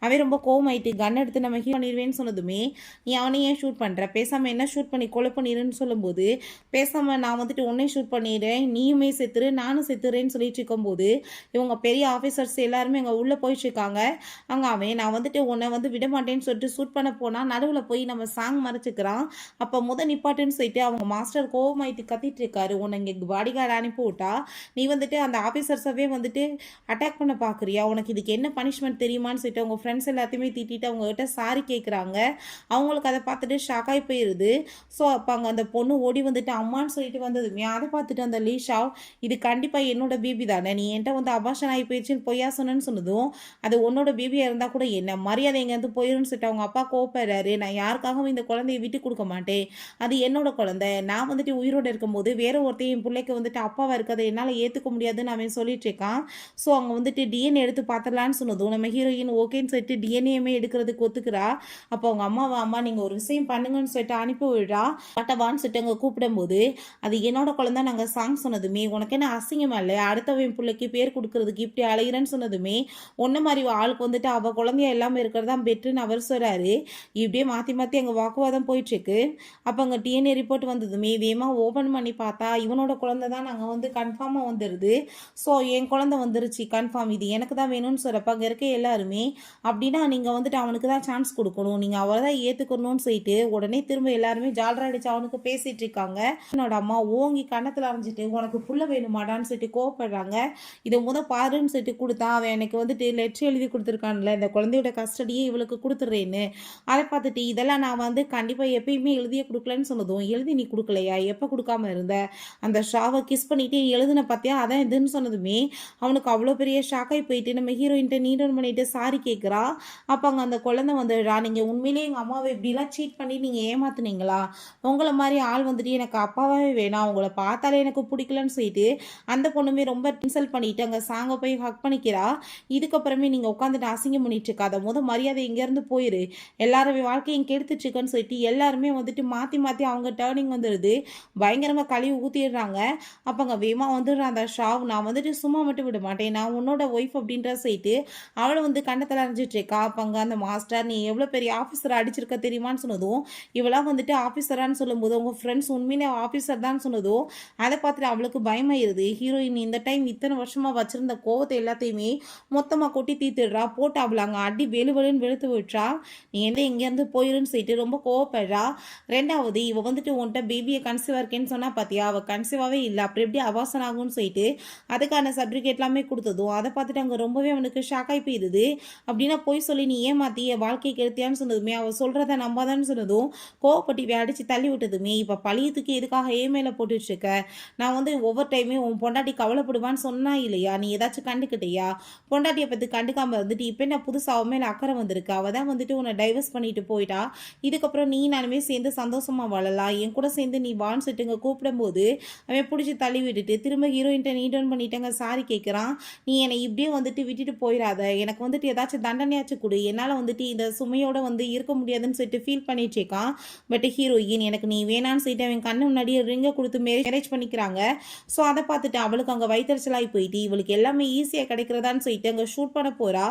அவன் ரொம்ப கோவமாயிட்டு கன் எடுத்து நம்ம ஹீரோ பண்ணிடுவேன்னு சொன்னதுமே நீ அவனை ஏன் ஷூட் பண்ணுற, பேசாமல் என்ன ஷூட் பண்ணி கொலை பண்ணிடுன்னு சொல்லும்போது பேசாமல் நான் வந்துட்டு உன்னை ஷூட் பண்ணிடுறேன், நீயுமே செத்துரு நானும் செத்துறேன்னு சொல்லிட்டு இருக்கும்போது இவங்க பெரிய ஆஃபீஸர்ஸ் எல்லாருமே அங்கே உள்ளே போயிட்டுருக்காங்க. அங்கே அவன் நான் வந்துட்டு உன்னை வந்து விட மாட்டேன்னு சொல்லிட்டு ஷூட் பண்ண போனால் நடுவில் போய் நம்ம சாங் மறைச்சிக்கிறான். அப்போ நிப்பாட்டுன்னு சொல்லிட்டு அவங்க மாஸ்டர் கோவமாயிட்டு கத்திட்டு இருக்காரு, உன்னை இங்கே பாடி கார்டு அனுப்பி விட்டா நீ வந்துட்டு அந்த ஆஃபீஸர்ஸவே வந்துட்டு அட்டாக் பண்ண பார்க்குறியா, உனக்கு இதுக்கு என்ன பனிஷ்மெண்ட் தெரியுமான்னு சொல்லிட்டு அவங்க ஃப்ரெண்ட்ஸ் எல்லாத்தையுமே திட்டிட்டு அவங்ககிட்ட சாரி கேட்குறாங்க. அவங்களுக்கு அதை பார்த்துட்டு ஷாக்காகி போயிடுது. ஸோ அப்போ அங்கே அந்த பொண்ணு ஓடி வந்துட்டு அம்மான்னு சொல்லிட்டு வந்ததுமே அதை பார்த்துட்டு அந்த லீஷா இது கண்டிப்பாக என்னோட பேபி தானே, நீ என்கிட்ட வந்து அபார்ஷன் ஆகி போயிடுச்சுன்னு பொய்யா சொன்னேன்னு சொன்னதும் அது உன்னோட பேபியாக இருந்தால் கூட என்ன மரியாதை எங்கேருந்து போயிருன்னு சொல்லிட்டு அவங்க அப்பா கோவப்படுறாரு. நான் யாருக்காகவும் இந்த குழந்தைய விட்டு கொடுக்க மாட்டேன், அது என்னோட குழந்தை, நான் வந்துட்டு உயிரோடு இருக்கும்போது வேற ஒருத்தையும் என் பிள்ளைக்கு வந்துட்டு அப்பாவாக இருக்கிறத என்னால் ஏற்றுக்க முடியாதுன்னு அவன் சொல்லிட்டு இருக்கான். ஸோ அவங்க வந்துட்டு டிஎன்ஏ எடுத்து பார்த்துடலான்னு சொன்னதும் நம்ம ஹீரோயின் ஓகேன்னு சொல்லிட்டு டிஎன்ஏமே எடுக்கிறதுக்கு ஒத்துக்கிறா. அப்போ அவங்க அம்மா நீங்கள் ஒரு விஷயம் பண்ணுங்கன்னு சொல்லிட்டு அனுப்பி விடுறா. பட்டவான்னு சொல்லிட்டு அங்கே கூப்பிடும்போது அது என்னோட குழந்தை நாங்கள் சாங் சொன்னதுமே உனக்கு என்ன அசிங்கமா இல்லை, அடுத்தவன் பிள்ளைக்கு பேர் கொடுக்கறதுக்கு இப்படி அலைகிறேன்னு சொன்னதுமே ஒன்று மாதிரி ஆளுக்கு வந்துட்டு அவள் குழந்தைய எல்லாமே இருக்கிறதா பெட்டுன்னு அவர் சொல்கிறாரு. இப்படியே மாற்றி மாற்றி அங்கே வாக்குவாதம் போயிட்டுருக்கு. அப்போ அங்கே டிஎன்ஏ ரிப்போர்ட் வந்ததுமே வேகமாக ஓப்பன் பண்ணி பார்த்தா இவனோட குழந்தை தான் நாங்கள் வந்து கன்ஃபார்மாக வந்துடுது. ஸோ என் குழந்தை வந்துருச்சு கன்ஃபார்ம், இது எனக்கு தான் வேணும்னு சொல்கிறப்ப அங்கே இருக்க எல்லாருமே அப்படின்னா நீங்கள் வந்துட்டு அவனுக்கு தான் சான்ஸ் கொடுக்கணும், நீங்கள் அவரை தான் ஏற்றுக்கணும்னு சொல்லிட்டு உடனே திரும்ப எல்லாருமே ஜாலரா அடிச்சு அவனுக்கு பேசிகிட்டு இருக்காங்க. என்னோட அம்மா ஓங்கி கன்னத்தில் அரைஞ்சிட்டு உனக்கு புள்ள வேணுமாடான்னு சொல்லிட்டு கோவப்படுறாங்க. இதை பாருன்னு சொல்லிட்டு கொடுத்தா அவன் எனக்கு வந்துட்டு லெட்டர் எழுதி கொடுத்துருக்கான்ல இந்த குழந்தையோட கஸ்டடியே இவளுக்கு கொடுத்துட்றேன்னு. அதை பார்த்துட்டு இதெல்லாம் நான் வந்து கண்டிப்பாக எப்பயுமே எழுதியே கொடுக்கலன்னு சொன்னதும் எழுதி நீ கொடுக்கலையா, எப்போ கொடுக்காம இருந்த, அந்த ஷாவை கிஸ் பண்ணிட்டு எழுதின பார்த்தியா அதான் இதுன்னு சொன்னதுமே அவனுக்கு அவ்வளோ பெரிய ஷாக்காகி போயிட்டு நம்ம ஹீரோயின்ட்ட நீடன் பண்ணிட்டு சாரி கேட்குறா. அப்போ அங்கே அந்த குழந்தை வந்துடுறா, நீங்கள் உண்மையிலேயே எங்கள் அம்மாவை இப்படிலாம் சீட் பண்ணி நீங்கள் ஏமாத்துனீங்களா, உங்களை மாதிரி ஆள் வந்துட்டு எனக்கு அப்பாவே வேணாம், அவங்கள பார்த்தாலே எனக்கு பிடிக்கலன்னு சொல்லிட்டு அந்த பொண்ணுமே ரொம்ப இன்சல்ட் பண்ணிட்டு அங்கே சாங்கை அவள் போய் ஹக் பண்ணிக்கிறா. இதுக்கப்புறமே நீங்கள் உட்காந்துட்டு அசிங்கம் பண்ணிட்டு இருக்காத, மரியாதை இங்கேருந்து போயிரு, எல்லாரும் வாழ்க்கையும் கெடுத்துட்டு இருக்குன்னு சொல்லிட்டு எல்லாருமே வந்துட்டு மாற்றி மாற்றி அவங்க டேர்னிங் வந்துடுது. பயங்கரமாக கழுவி ஊற்றிடுறாங்க. அப்போ அங்கே வேகமாக வந்துடுறான் அந்த ஷாவ். நான் வந்துட்டு சும்மா மட்டும் விட மாட்டேன், நான் உன்னோட ஒய்ஃப் அப்படின்ற சொல்லிட்டு அவளை வந்து கண்ணத்தில் அரைஞ்சிட்டு இருக்கா. அப்போ அங்கே அந்த மாஸ்டர், நீ எவ்வளோ பெரிய ஆஃபீஸரை அடிச்சிருக்க தெரியுமான்னு சொன்னதும், இவளாம் வந்துட்டு ஆஃபீஸரான்னு சொல்லும்போது உங்கள் ஃப்ரெண்ட்ஸ் உண்மையிலே ஆஃபீஸர் தான் சொன்னதும் அதை பார்த்துட்டு அவளுக்கு பயமாயிருது. ஹீரோயின் இந்த டைம் இத்தனை வருஷமாக வச்சிருந்த கோவத்தை எல்லாத்தையுமே மொத்தமாக கொட்டி தீத்துடுறா. போட்டு அவளை அங்கே அடி வெளுவெளுன்னு வெளுத்து விட்டுறா. நீ எந்த எங்கேருந்து போயிருன்னு சொல்லிட்டு ரொம்ப கோவப்படுறா. ரெண்டாவது, இவ வந்துட்டு உன்கிட்ட பேபியை கன்சீவ் இருக்கேன்னு சொன்னா பார்த்தியா, அவள் கன்சீவாகவே இல்லை, அப்புறம் எப்படி அவாசன் ஆகும்னு சொல்லிட்டு அதுக்கான சர்டிஃபிகேட் எல்லாமே கொடுத்ததும் அதை பார்த்துட்டு அங்கே ரொம்பவே அவனுக்கு ஷாக் ஆகி போயிருது. அப்படின்னா போய் சொல்லி நீ ஏமாத்தி என் வாழ்க்கையை கெடுத்தியான்னு சொன்னதுமே, அவள் சொல்கிறத நம்பாதான்னு சொன்னதும் கோவப்பட்டு இவ அடித்து தள்ளி விட்டதுமே, இப்போ பழியத்துக்கு எதுக்காக மேலே போட்டுட்டு இருக்க, நான் வந்து ஒவ்வொரு டைமே உன் பொண்டாட்டி கவலைப்படுவான்னு சொன்னா இல்லையா, நீ ஏதாச்சும் கண்டுக்கிட்டியா, பொண்டாட்டியை பற்றி கண்டுக்காமல் வந்துட்டு இப்போ என்ன புதுசாக அவன் மேலே அக்கறை வந்திருக்கு, அவள் தான் வந்துட்டு உன்னை டைவர்ஸ் பண்ணிட்டு போயிட்டா, இதுக்கப்புறம் நீ நானுமே சேர்ந்து சந்தோஷமாக வாழலாம், என் கூட சேர்ந்து நீ வான்னு சொல்லிட்டுங்க கூப்பிடும்போது அவன் பிடிச்சி தள்ளி விட்டுட்டு திரும்ப ஹீரோயின்ட்ட நீ டவுன் பண்ணிட்டேங்க சாரி கேட்குறான். நீ என்னை இப்படியே வந்துட்டு விட்டுட்டு போயிடாத, எனக்கு வந்துட்டு ஏதாச்சும் தண்டனையாச்சும் கொடு, என்னால் வந்துட்டு இந்த சுமையோட வந்து இருக்க முடியாதுன்னு சொல்லிட்டு ஃபீல் பண்ணிட்டு இருக்கான். பட் ஹீரோயின் எனக்கு நீ வேணான்னு சொல்லிட்டு அவன் கண்ணு முன்னாடியே ரிங்கை கொடுத்து மேரேஜ் பண்ணிக்கிறாங்க. ஸோ அதை பார்த்துட்டு அவளுக்கு அங்கே வயிற்றுச்சலாகி போயிட்டு இவளுக்கு எல்லாமே ஈஸியாக கிடைக்கிறதான்னு சொல்லிட்டு அங்கே ஷூட் பண்ண போகிறா.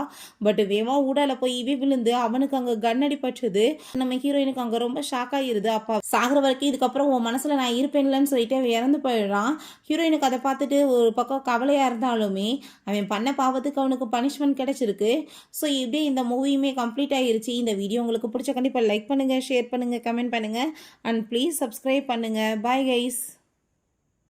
பட் வேகமாக ஊடால போய் இவே விழுந்து அவனுக்கு அங்கே கன் அடிப்பட்டுது. நம்ம ஹீரோயினுக்கு அங்கே ரொம்ப ஷாக் ஆகிருது. அப்பா சாகிற வரைக்கும் இதுக்கப்புறம் உன் மனசில் நான் இருப்பேன்லன்னு சொல்லிட்டு அவன் இறந்து போயிடுறான். ஹீரோயினுக்கு அதை பார்த்துட்டு ஒரு பக்கம் கவலையாக இருந்தாலுமே அவன் பண்ண பாவத்துக்கு அவனுக்கு பனிஷ்மெண்ட் கிடைச்சிருக்கு. ஸோ இப்படியே இந்த மூவியுமே கம்ப்ளீட் ஆகிருச்சு. இந்த வீடியோ உங்களுக்கு பிடிச்ச கண்டிப்பாக லைக் பண்ணுங்கள், ஷேர் பண்ணுங்கள், கமெண்ட் பண்ணுங்கள் அண்ட் ப்ளீஸ் சப்ஸ்கிரைப் பண்ணுங்கள். Bye guys.